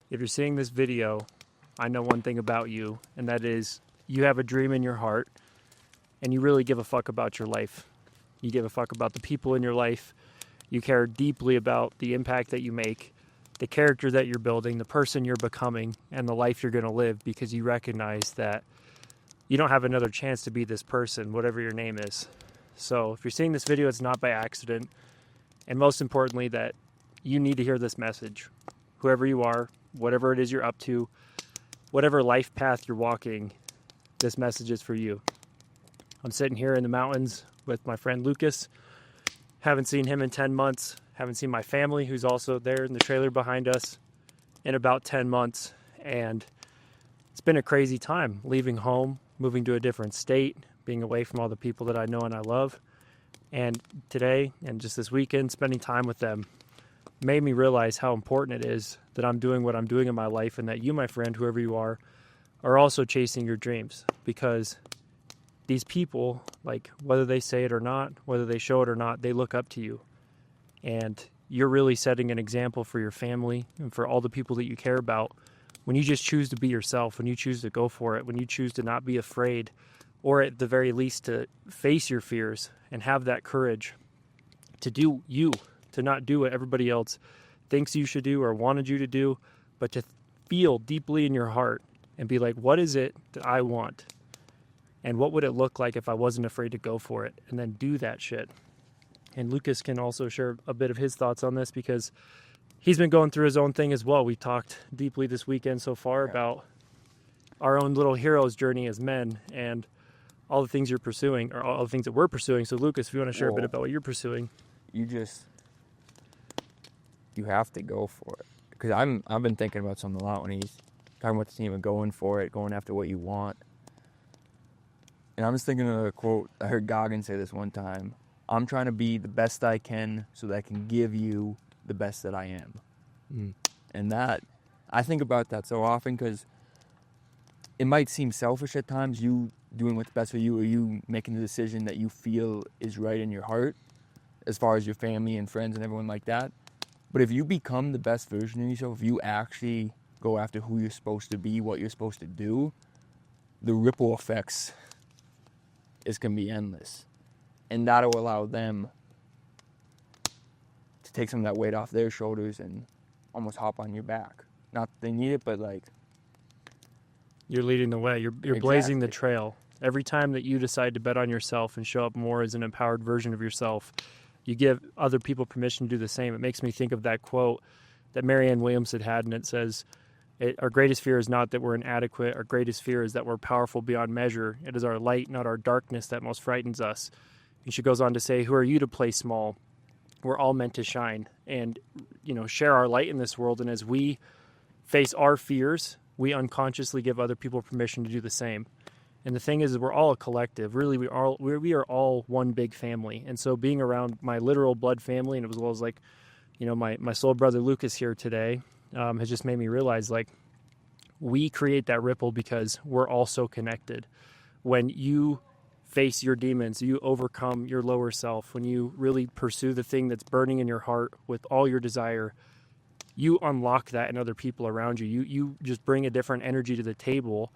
If you're seeing this video, I know one thing about you, and that is you have a dream in your heart, and you really give a fuck about your life. You give a fuck about the people in your life. You care deeply about the impact that you make, the character that you're building, the person you're becoming, and the life you're going to live, because you recognize that you don't have another chance to be this person, whatever your name is. So if you're seeing this video, it's not by accident. And most importantly, that you need to hear this message. Whoever you are, whatever it is you're up to, whatever life path you're walking, this message is for you. I'm sitting here in the mountains with my friend Lucas. Haven't seen him in 10 months. Haven't seen my family, who's also there in the trailer behind us, in about 10 months. And it's been a crazy time, leaving home, moving to a different state, being away from all the people that I know and I love. And today, and just this weekend, spending time with them made me realize how important it is that I'm doing what I'm doing in my life, and that you, my friend, whoever you are also chasing your dreams. Because these people, like, whether they say it or not, whether they show it or not, they look up to you. And you're really setting an example for your family and for all the people that you care about when you just choose to be yourself, when you choose to go for it, when you choose to not be afraid, or at the very least to face your fears and have that courage to do you, to not do what everybody else thinks you should do or wanted you to do, but to feel deeply in your heart and be like, what is it that I want? And what would it look like if I wasn't afraid to go for it? And then do that shit. And Lucas can also share a bit of his thoughts on this, because he's been going through his own thing as well. We talked deeply this weekend so far about our own little hero's journey as men and all the things you're pursuing, or all the things that we're pursuing. So Lucas, if you want to share a bit about what you're pursuing. You have to go for it. Because I've been thinking about something a lot when he's talking about the team and going for it, going after what you want. And I'm just thinking of a quote. I heard Goggins say this one time. I'm trying to be the best I can so that I can give you the best that I am. And that, I think about that so often, because it might seem selfish at times, you doing what's best for you, or you making the decision that you feel is right in your heart, as far as your family and friends and everyone like that. But if you become the best version of yourself, if you actually go after who you're supposed to be, what you're supposed to do, the ripple effects can be endless. And that'll allow them to take some of that weight off their shoulders and almost hop on your back. Not that they need it, but like... You're leading the way. You're Exactly. Blazing the trail. Every time that you decide to bet on yourself and show up more as an empowered version of yourself, you give other people permission to do the same. It makes me think of that quote that Marianne Williamson had, and it says, our greatest fear is not that we're inadequate. Our greatest fear is that we're powerful beyond measure. It is our light, not our darkness, that most frightens us. And she goes on to say, who are you to play small? We're all meant to shine and, share our light in this world. And as we face our fears, we unconsciously give other people permission to do the same. And the thing is, we're all a collective. Really, we are all one big family. And so being around my literal blood family, and as well as my soul brother Lucas here today, has just made me realize, we create that ripple because we're all so connected. When you face your demons, you overcome your lower self, when you really pursue the thing that's burning in your heart with all your desire, you unlock that in other people around you. You just bring a different energy to the table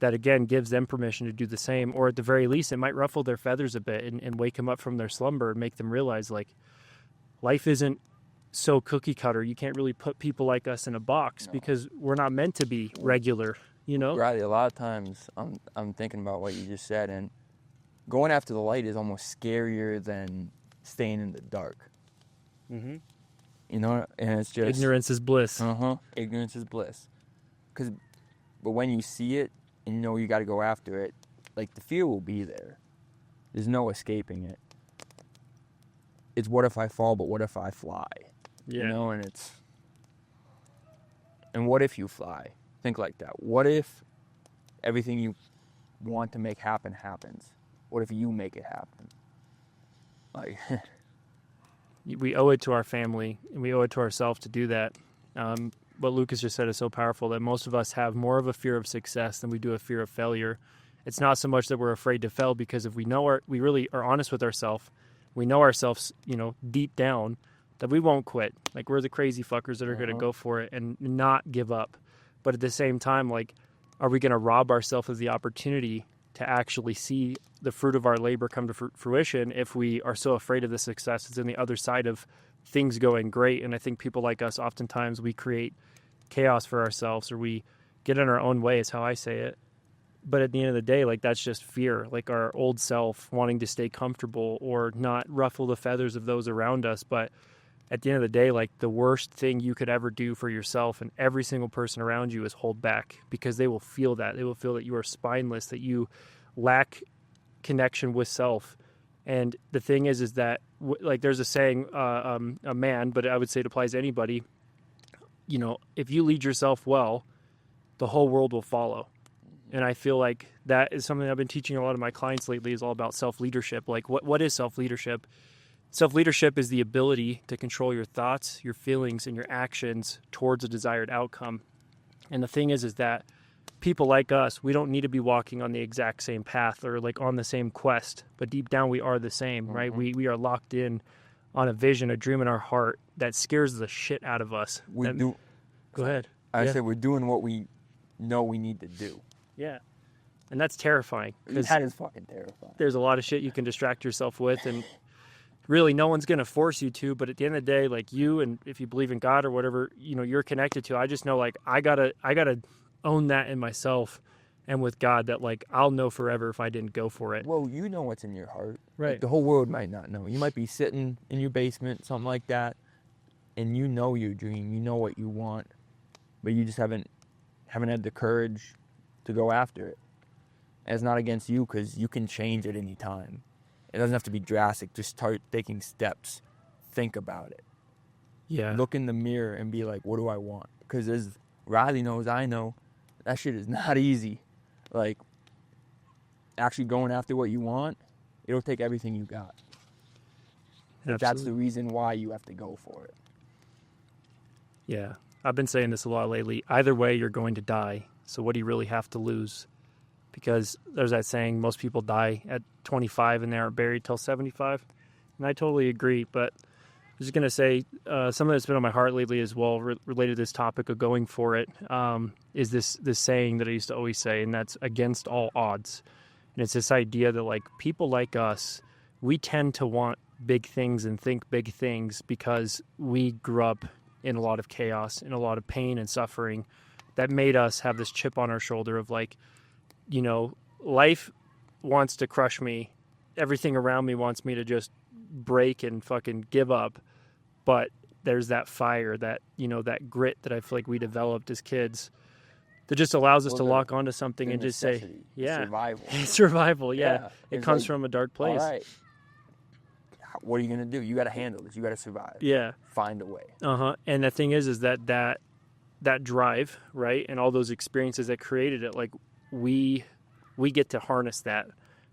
that, again, gives them permission to do the same. Or at the very least, it might ruffle their feathers a bit and wake them up from their slumber and make them realize, life isn't so cookie cutter. You can't really put people like us in a box, because we're not meant to be regular, Riley, a lot of times I'm thinking about what you just said, and going after the light is almost scarier than staying in the dark. Mm-hmm. And it's just... Ignorance is bliss. Ignorance is bliss. But when you see it and you got to go after it, the fear will be there. There's no escaping it. It's what if I fall, but what if I fly? Yeah. And what if you fly? Think like that. What if everything you want to make happen happens? What if you make it happen? We owe it to our family, and we owe it to ourselves to do that. What Lucas just said is so powerful, that most of us have more of a fear of success than we do a fear of failure. It's not so much that we're afraid to fail, because if we really are honest with ourselves, we know ourselves, deep down, that we won't quit. Like, we're the crazy fuckers that are going to go for it and not give up. But at the same time, like, are we going to rob ourselves of the opportunity to actually see the fruit of our labor come to fruition if we are so afraid of the success that's in the other side of things going great? And I think people like us, oftentimes we create chaos for ourselves, or we get in our own way, is how I say it. But at the end of the day, like, that's just fear, like our old self wanting to stay comfortable or not ruffle the feathers of those around us. But at the end of the day, like, the worst thing you could ever do for yourself and every single person around you is hold back, because they will feel that. They will feel that you are spineless, that you lack connection with self. And the thing is that, like, there's a saying, a man, but I would say it applies to anybody, you know, if you lead yourself well, the whole world will follow. And I feel like that is something I've been teaching a lot of my clients lately, is all about self-leadership. Like, what is self-leadership? Self-leadership is the ability to control your thoughts, your feelings, and your actions towards a desired outcome. And the thing is that people like us, we don't need to be walking on the exact same path or like on the same quest, but deep down we are the same, right? We are locked in on a vision, a dream in our heart that scares the shit out of us. Go ahead. I said we're doing what we know we need to do. Yeah. And that's terrifying. That is fucking terrifying. There's a lot of shit you can distract yourself with, and really no one's going to force you to. But at the end of the day, like, you, and if you believe in God or whatever, you know, you're connected to, I just know, like, I gotta own that in myself and with God, that, like, I'll know forever if I didn't go for it. Well, you know what's in your heart. Right. Like, the whole world might not know. You might be sitting in your basement, something like that, and you know your dream, you know what you want, but you just haven't had the courage to go after it. And it's not against you, because you can change at any time. It doesn't have to be drastic. Just start taking steps. Think about it. Yeah. Look in the mirror and be like, what do I want? Because as Riley knows, I know, that shit is not easy. Like, actually going after what you want, it'll take everything you got. But that's the reason why you have to go for it. Yeah. I've been saying this a lot lately. Either way, you're going to die. So what do you really have to lose? Because there's that saying, most people die at 25 and they aren't buried till 75. And I totally agree. But I was just going to say, something that's been on my heart lately as well, related to this topic of going for it, is this saying that I used to always say, and that's against all odds. And it's this idea that, like, people like us, we tend to want big things and think big things because we grew up in a lot of chaos, in a lot of pain and suffering, that made us have this chip on our shoulder of, like, you know, life wants to crush me. Everything around me wants me to just break and fucking give up. But there's that fire, that, you know, that grit that I feel like we developed as kids that just allows us to lock onto something and just say, yeah, survival. Survival, yeah. It comes like, from a dark place. All right. What are you going to do? You got to handle this. You got to survive. Yeah. Find a way. And the thing is that drive, right? And all those experiences that created it, like, we get to harness that.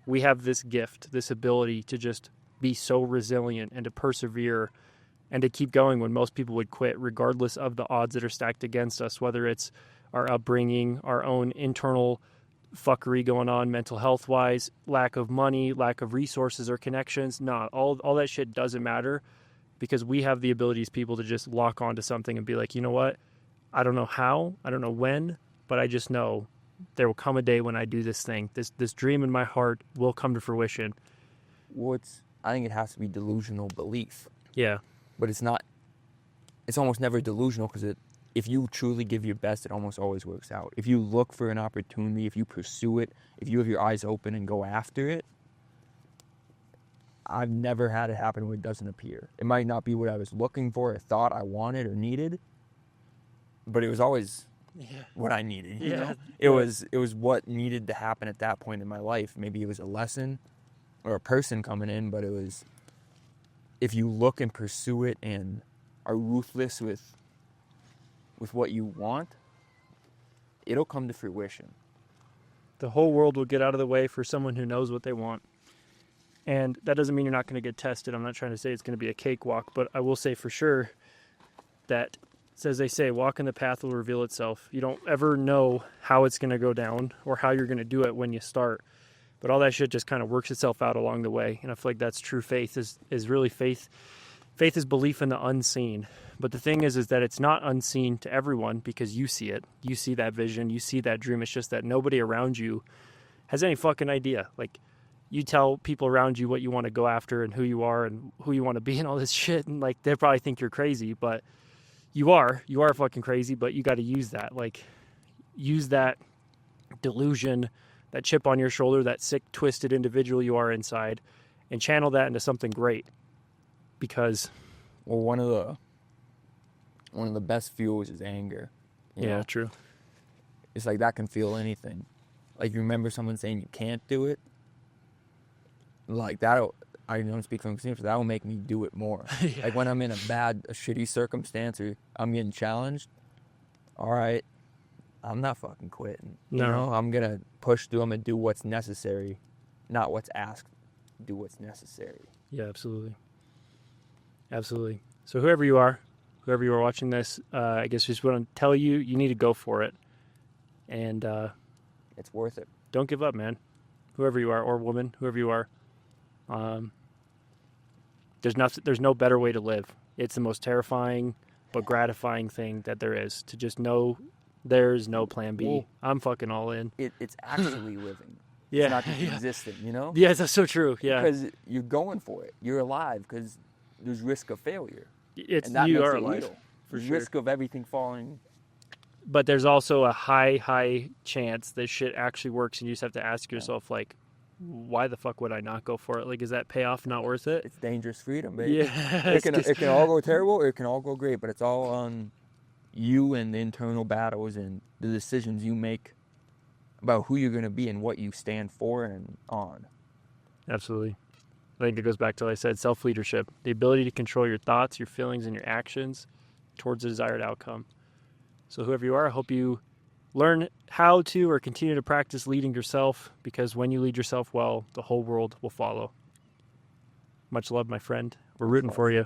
We have this gift, this ability to just be so resilient and to persevere and to keep going when most people would quit, regardless of the odds that are stacked against us, whether it's our upbringing, our own internal fuckery going on mental health wise, lack of money, lack of resources or connections. All that shit doesn't matter, because we have the ability as people to just lock onto something and be like, you know what? I don't know how, I don't know when, but I just know there will come a day when I do this thing. This dream in my heart will come to fruition. Well, I think it has to be delusional belief. Yeah. But it's not. It's almost never delusional, because if you truly give your best, it almost always works out. If you look for an opportunity, if you pursue it, if you have your eyes open and go after it, I've never had it happen where it doesn't appear. It might not be what I was looking for, or thought I wanted or needed, but it was always what I needed. You know? It was what needed to happen at that point in my life. Maybe it was a lesson or a person coming in, but it was, if you look and pursue it and are ruthless with what you want, it'll come to fruition. The whole world will get out of the way for someone who knows what they want. And that doesn't mean you're not going to get tested. I'm not trying to say it's going to be a cakewalk, but I will say for sure that, as they say, walk in the path will reveal itself. You don't ever know how it's going to go down or how you're going to do it when you start. But all that shit just kind of works itself out along the way. And I feel like that's true faith, is really faith Faith is belief in the unseen. But the thing is that it's not unseen to everyone because you see it. You see that vision. You see that dream. It's just that nobody around you has any fucking idea. Like, you tell people around you what you want to go after and who you are and who you want to be and all this shit. And, like, they probably think you're crazy, but you are fucking crazy, but you got to use that. Like, use that delusion, that chip on your shoulder, that sick, twisted individual you are inside, and channel that into something great. Because, well, one of the best fuels is anger. You know? True. It's like that can fuel anything. Like, you remember someone saying you can't do it? Like, I don't speak from experience, but that will make me do it more. Yeah. Like, when I'm in a shitty circumstance or I'm getting challenged, all right, I'm not fucking quitting. No. You know, I'm going to push through them and do what's necessary, not what's asked. Do what's necessary. Yeah, absolutely. Absolutely. So whoever you are watching this, I guess just want to tell you, you need to go for it. And it's worth it. Don't give up, man. Whoever you are, or woman, whoever you are. There's no better way to live. It's the most terrifying but gratifying thing that there is, to just know there's no plan B. Well, I'm fucking all in. It's actually living. Yeah. It's not just existing, you know? Yeah, that's so true. Yeah. Because you're going for it. You're alive because there's risk of failure. You makes are it alive. real. For There's sure. risk of everything falling. But there's also a high chance this shit actually works, and you just have to ask yourself, like, why the fuck would I not go for it? Like, is that payoff not worth it? It's dangerous freedom, baby. Yeah. It can all go terrible, or it can all go great, but it's all on you and the internal battles and the decisions you make about who you're going to be and what you stand for and on. Absolutely. I think it goes back to what I said, self-leadership, the ability to control your thoughts, your feelings, and your actions towards the desired outcome. So whoever you are, I hope you learn how to or continue to practice leading yourself, because when you lead yourself well, the whole world will follow. Much love, my friend. We're rooting for you.